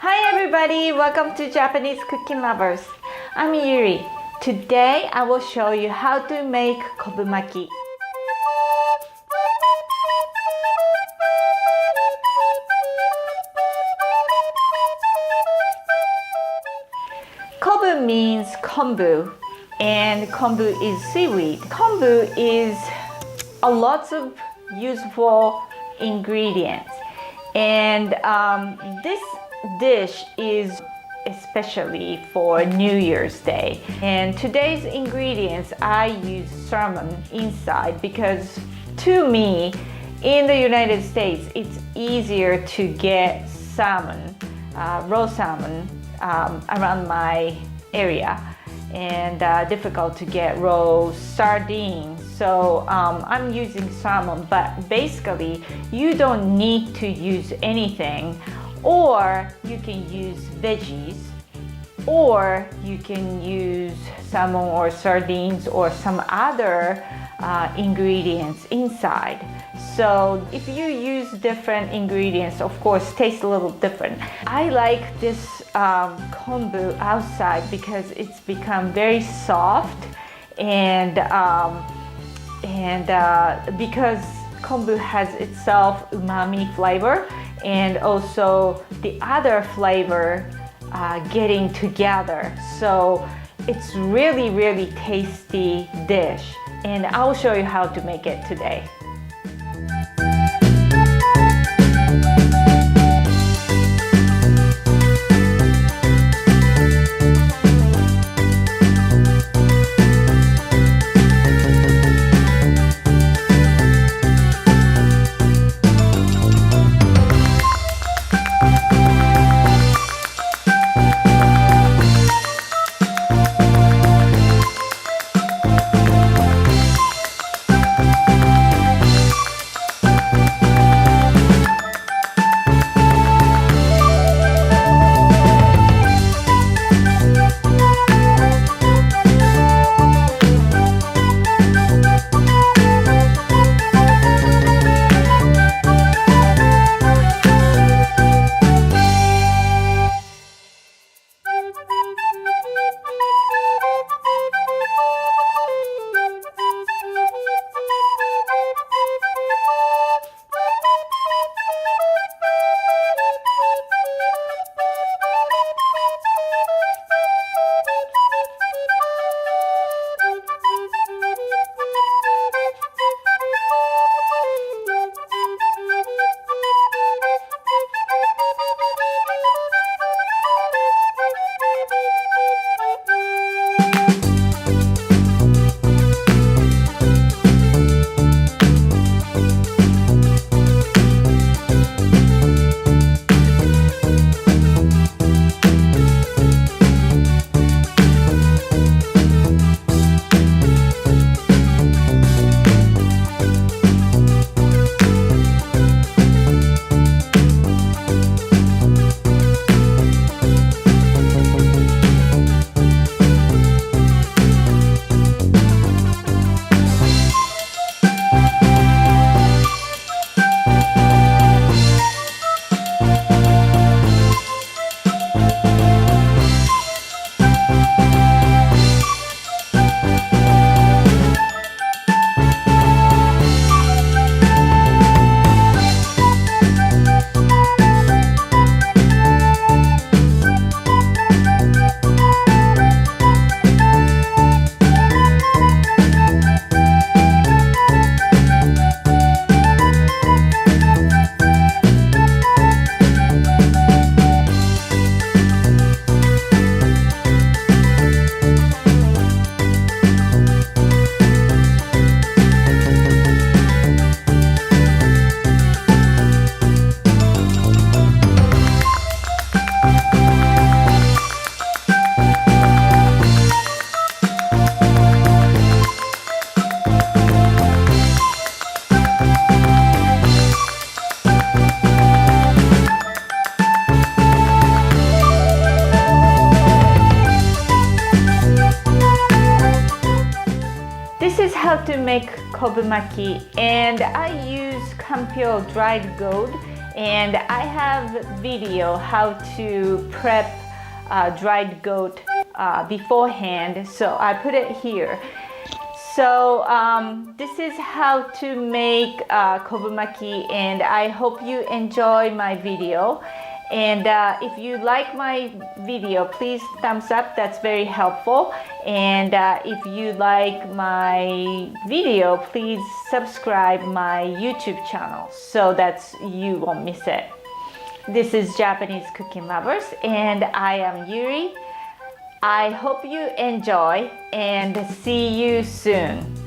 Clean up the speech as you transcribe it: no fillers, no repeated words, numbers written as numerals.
Hi everybody, welcome to Japanese Cooking Lovers. I'm Yuri. Today I will show you how to make Kobumaki. Kobu means konbu, and konbu is seaweed. Konbu is a lot of useful ingredients, and this dish is especially for New Year's Day. And today's ingredients, I use salmon inside because to me, in the United States, it's easier to get salmon, raw salmon, around my area, and difficult to get raw sardines. So I'm using salmon, but basically you don't need to use anything, or you can use veggies, or you can use salmon or sardines or some other ingredients inside. So if you use different ingredients, of course, tastes a little different. I like this konbu outside because it's become very soft, and because konbu has itself umami flavor, and also the other flavor getting together. So it's really tasty dish, and I'll show you how to make it today. How to make Kobumaki, and I use Kampyo dried gourd And I have video how to prep dried goat beforehand, so I put it here. So this is how to make Kobumaki, and I hope you enjoy my video. And if you like my video, please thumbs up, that's very helpful. And if you like my video, please subscribe my YouTube channel so that you won't miss it. This is Japanese Cooking Lovers, and I am Yuri. I hope you enjoy and see you soon.